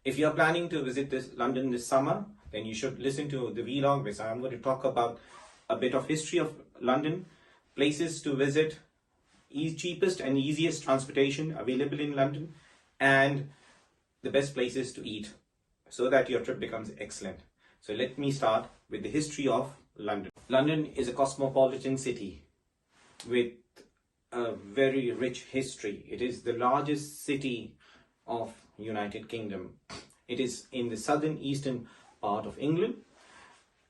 If you're planning to visit London this summer, then you should listen to the vlog, because I'm going to talk about a bit of history of London, places to visit, cheapest and easiest transportation available in London, and the best places to eat, so that your trip becomes excellent. So let me start with the history of London. London is a cosmopolitan city with a very rich history. It is the largest city of United Kingdom. It is in the southern eastern part of England,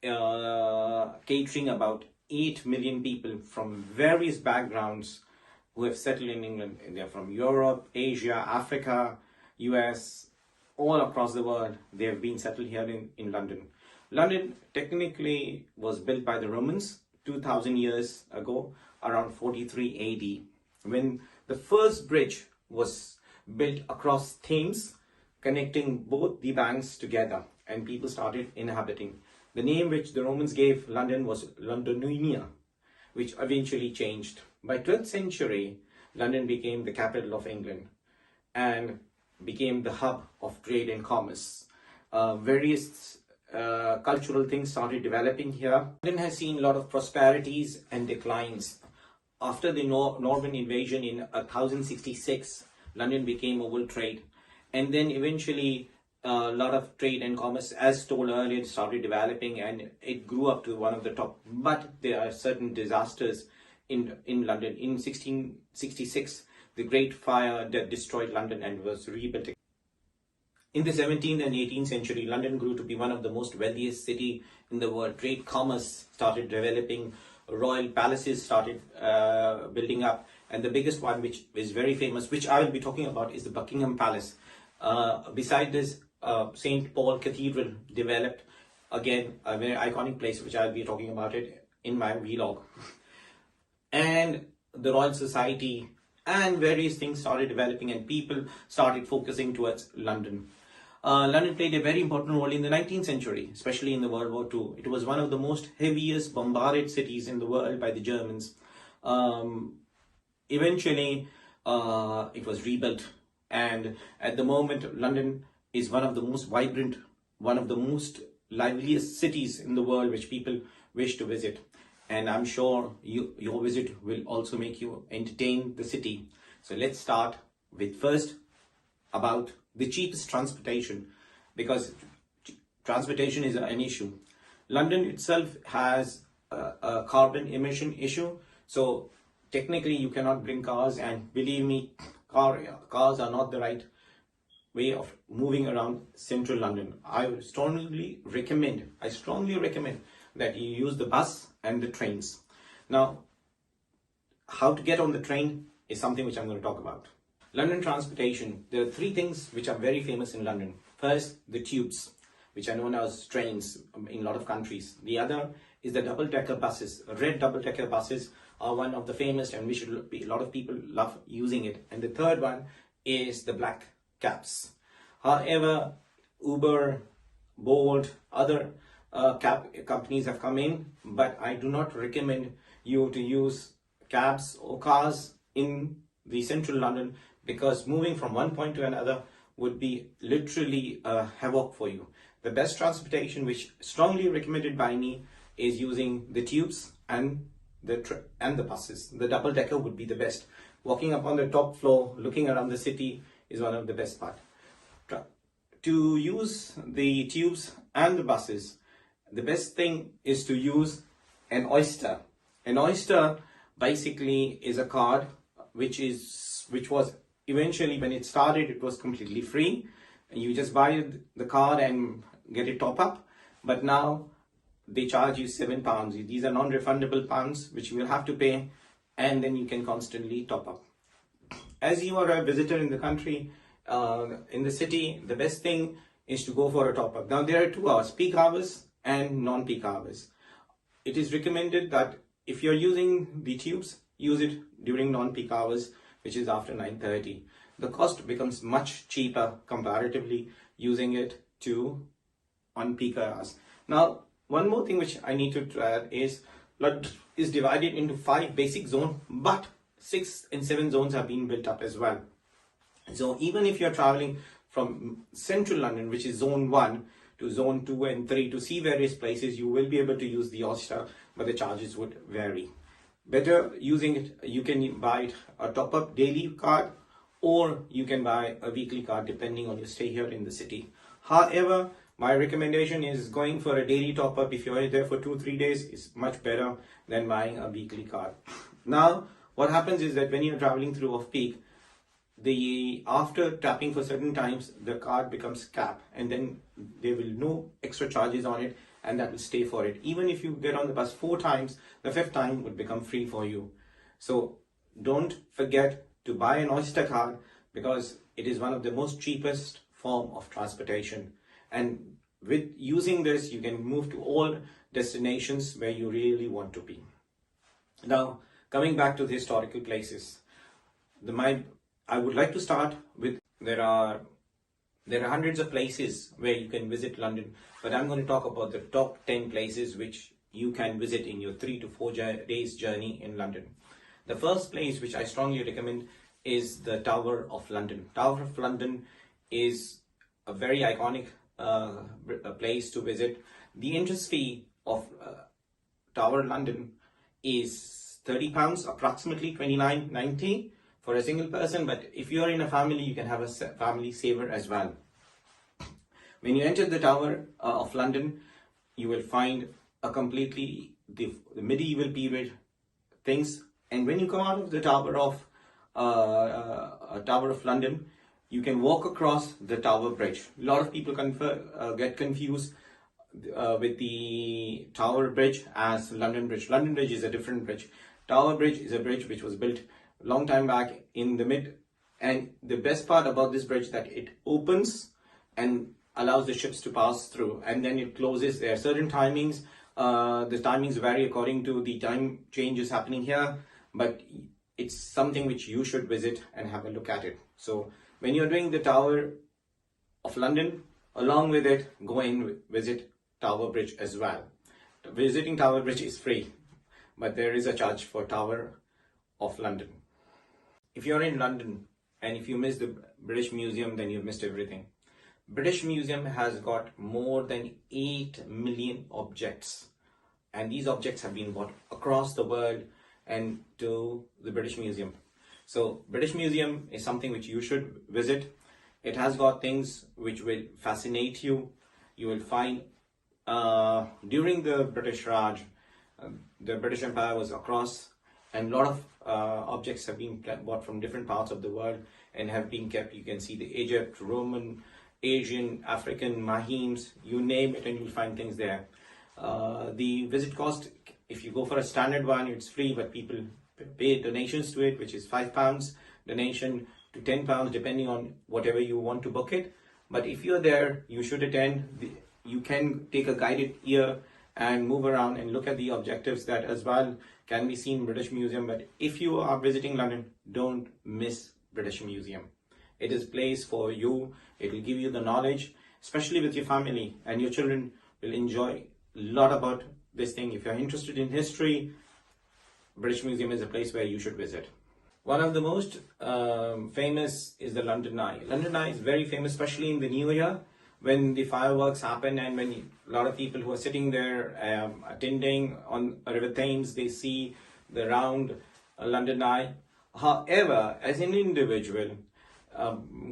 catering about 8 million people from various backgrounds who have settled in England. They're from Europe, Asia, Africa, US, all across the world. They have been settled here in London. London technically was built by the Romans 2000 years ago, around 43 AD, when the first bridge was built across Thames, connecting both the banks together, and people started inhabiting. The name which the Romans gave London was Londonia, which eventually changed. By 12th century, London became the capital of England and became the hub of trade and commerce. Various cultural things started developing here. London has seen a lot of prosperities and declines. After the Norman invasion in 1066, London became a world trade, and then eventually a lot of trade and commerce, as told earlier, started developing, and it grew up to one of the top. But there are certain disasters in London. In 1666, the Great Fire that destroyed London and was rebuilt. In the 17th and 18th century, London grew to be one of the most wealthiest city in the world. Trade, commerce started developing. Royal palaces started building up. And the biggest one, which is very famous, which I will be talking about, is the Buckingham Palace. Beside this, St. Paul Cathedral developed, again, a very iconic place, which I will be talking about it in my vlog. And the Royal Society and various things started developing, and people started focusing towards London. London played a very important role in the 19th century, especially in the World War II. It was one of the most heaviest bombarded cities in the world by the Germans. Eventually, it was rebuilt, and at the moment, London is one of the most vibrant, one of the most liveliest cities in the world, which people wish to visit. And I'm sure your visit will also make you entertain the city. So let's start with first about the cheapest transportation, because transportation is an issue. London itself has a carbon emission issue, so technically you cannot bring cars, and believe me, cars are not the right way of moving around central London. I strongly recommend that you use the bus and the trains. Now, how to get on the train is something which I'm going to talk about. London transportation. There are three things which are very famous in London. First, the tubes, which are known as trains in a lot of countries. The other is the double-decker buses. Red double-decker buses are one of the famous, and a lot of people love using it. And the third one is the black cabs. However, Uber, Bolt, other cab companies have come in, but I do not recommend you to use cabs or cars in the central London, because moving from one point to another would be literally a havoc for you. The best transportation, which strongly recommended by me, is using the tubes and the buses. The double decker would be the best. Walking up on the top floor, looking around the city is one of the best part. To use the tubes and the buses, the best thing is to use an Oyster. An Oyster basically is a card which was eventually, when it started, it was completely free. You just buy the card and get it top up. But now they charge you £7. These are non-refundable pounds which you will have to pay, and then you can constantly top up. As you are a visitor in the country, in the city, the best thing is to go for a top up. Now there are 2 hours, peak hours and non-peak hours. It is recommended that if you're using the tubes, use it during non-peak hours, which is after 9:30. The cost becomes much cheaper comparatively using it on peak hours. Now, one more thing which I need to add is London is divided into 5 basic zones, but 6 and 7 zones have been built up as well. So even if you're traveling from central London, which is zone 1, to zone 2 and 3 to see various places, you will be able to use the Oyster, but the charges would vary. Better using it, you can buy it a top-up daily card, or you can buy a weekly card depending on your stay here in the city. However, my recommendation is going for a daily top-up. If you're there for 2-3 days, is much better than buying a weekly card. Now, what happens is that when you're traveling through off-peak, after tapping for certain times, the card becomes cap, and then there will no extra charges on it, and that will stay for it. Even if you get on the bus 4 times, the 5th time would become free for you. So don't forget to buy an Oyster card, because it is one of the most cheapest form of transportation. And with using this, you can move to all destinations where you really want to be. Now, coming back to the historical places, I would like to start with, there are hundreds of places where you can visit London, but I'm going to talk about the top 10 places which you can visit in your 3 to 4 days journey in London. The first place which I strongly recommend is the Tower of London. Tower of London is a very iconic place to visit. The entrance fee of Tower London is £30, approximately £29.90 for a single person, but if you are in a family, you can have a family saver as well. When you enter the Tower of London, you will find a completely the medieval period things, and when you come out of the Tower of London, you can walk across the Tower Bridge. A lot of people get confused with the Tower Bridge as London Bridge. London Bridge is a different bridge. Tower Bridge is a bridge which was built long time back in the mid, and the best part about this bridge that it opens and allows the ships to pass through, and then it closes. There are certain timings. The timings vary according to the time changes happening here, but it's something which you should visit and have a look at it. So when you're doing the Tower of London, along with it, go and visit Tower Bridge as well. Visiting Tower Bridge is free, but there is a charge for Tower of London. If you're in London and if you miss the British Museum, then you've missed everything. British Museum has got more than 8 million objects, and these objects have been brought across the world and to the British Museum. So British Museum is something which you should visit. It has got things which will fascinate you. You will find during the British Raj, the British Empire was across, and a lot of objects have been bought from different parts of the world and have been kept. You can see the Egypt, Roman, Asian, African, Mahims, you name it, and you'll find things there. The visit cost, if you go for a standard one, it's free, but people pay donations to it, which is £5 donation to £10, depending on whatever you want to book it. But if you're there, you should attend. You can take a guided ear and move around and look at the objectives that as well can be seen in British Museum. But if you are visiting London, don't miss British Museum. It is a place for you. It will give you the knowledge, especially with your family, and your children will enjoy a lot about this thing. If you're interested in history, British Museum is a place where you should visit. One of the most famous is the London Eye. London Eye is very famous, especially in the New Year, when the fireworks happen, and when a lot of people who are sitting there attending on River Thames, they see the round London Eye. However, as an individual,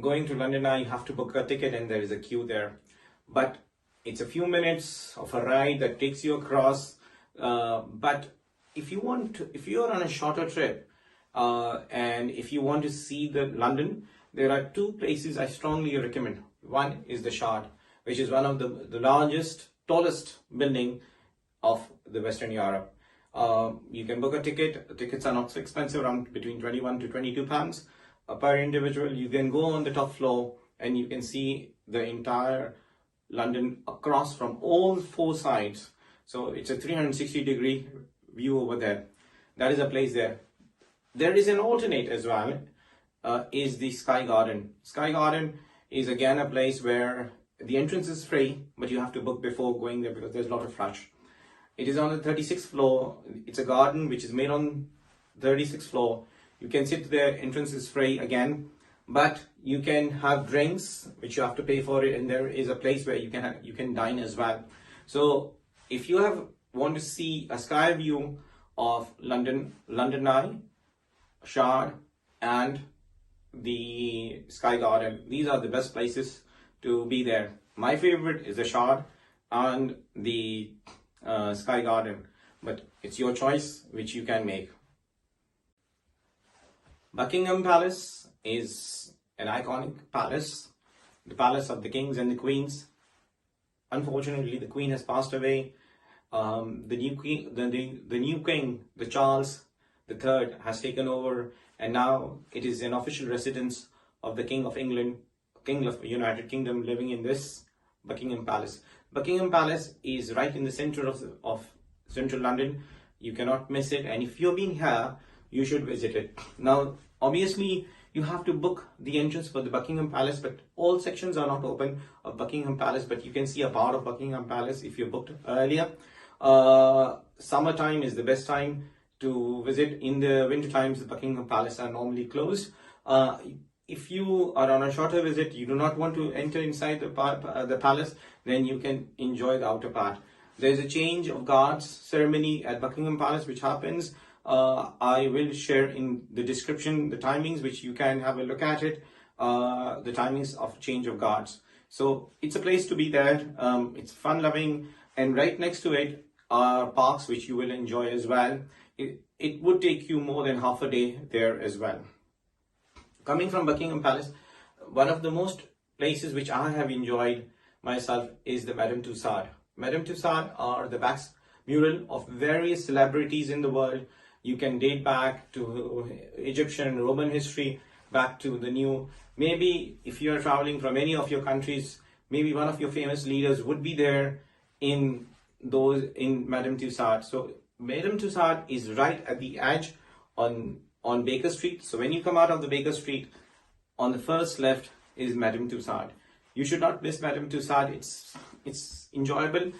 going to London Eye, you have to book a ticket, and there is a queue there. But it's a few minutes of a ride that takes you across. But if you're on a shorter trip, and if you want to see the London, there are 2 places I strongly recommend. One is the Shard, which is one of the largest, tallest building of the Western Europe. You can book a ticket. Tickets are not so expensive, around between £21 to £22 per individual. You can go on the top floor and you can see the entire London across from all 4 sides. So it's a 360-degree view over there. That is a place there. There is an alternate as well, is the Sky Garden. Sky Garden is again a place where the entrance is free, but you have to book before going there because there's a lot of rush. It is on the 36th floor. It's a garden which is made on 36th floor. You can sit there, entrance is free again, but You can have drinks, which you have to pay for it, and there is a place where you can dine as well. So if you want to see a sky view of London Eye, Shard, and the Sky Garden, these are the best places to be there. My favorite is the Shard and the Sky Garden, but it's your choice which you can make. Buckingham Palace is an iconic palace, the palace of the kings and the queens. Unfortunately, the queen has passed away. The new king, the Charles III, has taken over, and now it is an official residence of the King of England, King of the United Kingdom, living in this Buckingham Palace. Buckingham Palace is right in the center of central London. You cannot miss it, and if you've been here, you should visit it. Now, obviously, you have to book the entrance for the Buckingham Palace, but all sections are not open of Buckingham Palace, but you can see a part of Buckingham Palace if you booked earlier. Summertime is the best time to visit. In the winter times, the Buckingham Palace are normally closed. If you are on a shorter visit, you do not want to enter inside the palace, then you can enjoy the outer part. There's a change of guards ceremony at Buckingham Palace which happens. I will share in the description the timings, which you can have a look at it, the timings of change of guards. So it's a place to be there. It's fun loving, and right next to it are parks which you will enjoy as well. It would take you more than half a day there as well. Coming from Buckingham Palace, one of the most places which I have enjoyed myself is the Madame Tussad. Madame Tussad are the wax mural of various celebrities in the world. You can date back to Egyptian and Roman history, back to the new. Maybe if you are traveling from any of your countries, maybe one of your famous leaders would be there in Madame Tussad. So Madame Tussad is right at the edge on Baker Street. So when you come out of the Baker Street, on the first left is Madame Tussad. You should not miss Madame Tussad. It's enjoyable.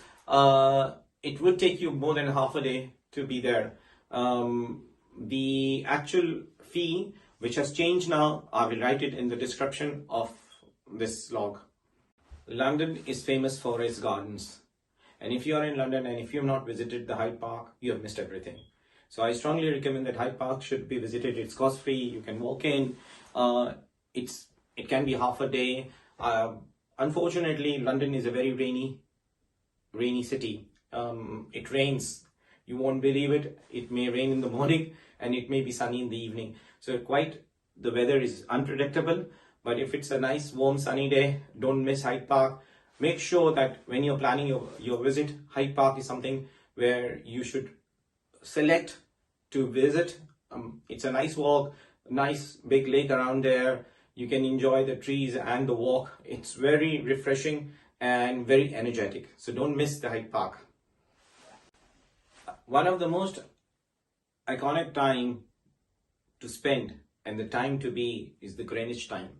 It would take you more than half a day to be there. The actual fee, which has changed now, I will write it in the description of this log. London is famous for its gardens. And if you are in London and if you have not visited the Hyde Park, you have missed everything. So I strongly recommend that Hyde Park should be visited. It's cost free. You can walk in. It can be half a day. Unfortunately, London is a very rainy city. It rains. You won't believe it. It may rain in the morning and it may be sunny in the evening. So the weather is unpredictable. But if it's a nice, warm, sunny day, don't miss Hyde Park. Make sure that when you're planning your visit, Hyde Park is something where you should select to visit. It's a nice walk, nice big lake around there. You can enjoy the trees and the walk. It's very refreshing and very energetic. So don't miss the Hyde Park. One of the most iconic time to spend and the time to be is the Greenwich time.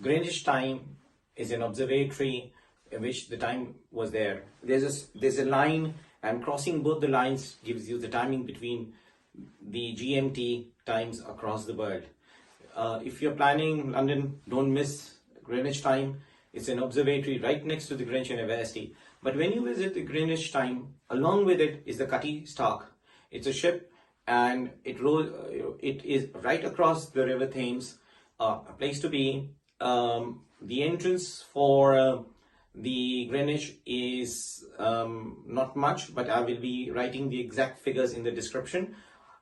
Greenwich time is an observatory in which the time was there. There's a line, and crossing both the lines gives you the timing between the GMT times across the world. If you're planning London, don't miss Greenwich time. It's an observatory right next to the Greenwich University. But when you visit the Greenwich time, along with it is the Cutty Sark. It's a ship, and it is right across the River Thames. A place to be. The entrance for the Greenwich is not much, but I will be writing the exact figures in the description.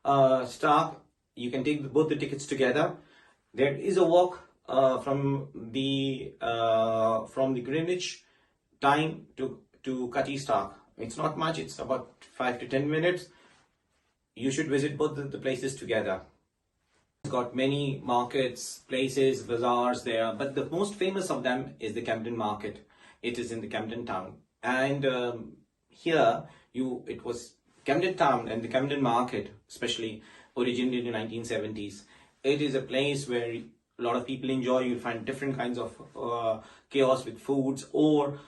Sark, you can take both the tickets together. There is a walk from the Greenwich time to Cutty Sark. It's not much. It's about 5 to 10 minutes. You should visit both the places together. It's got many markets, places, bazaars there, but the most famous of them is the Camden Market. It is in the Camden Town, and here it was Camden Town and the Camden Market, especially originated in the 1970s. It is a place where a lot of people enjoy. You'll find different kinds of chaos with foods or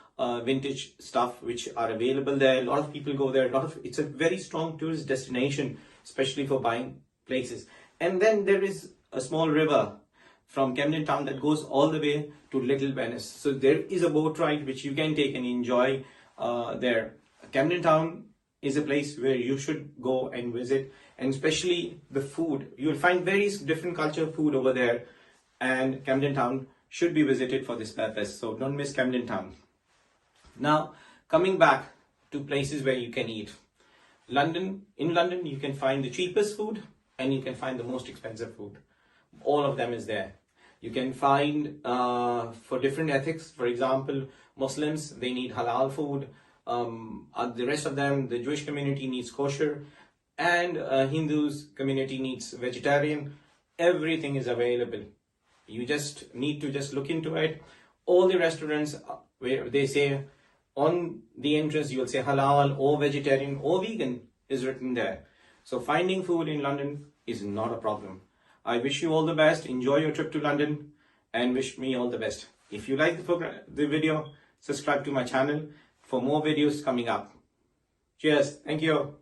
vintage stuff which are available there. A lot of people go there. It's a very strong tourist destination, especially for buying places. And then there is a small river from Camden Town that goes all the way to Little Venice. So there is a boat ride which you can take and enjoy there. Camden Town is a place where you should go and visit, and especially the food. You will find various different culture of food over there, and Camden Town should be visited for this purpose. So don't miss Camden Town. Now, coming back to places where you can eat. In London, you can find the cheapest food and you can find the most expensive food. All of them is there. You can find for different ethics. For example, Muslims, they need halal food. The rest of them, the Jewish community needs kosher, and Hindus community needs vegetarian. Everything is available. You just need to just look into it. All the restaurants where they say on the entrance, you will say halal or vegetarian or vegan is written there. So finding food in London is not a problem. I wish you all the best. Enjoy your trip to London and wish me all the best. If you like the video, subscribe to my channel for more videos coming up. Cheers. Thank you.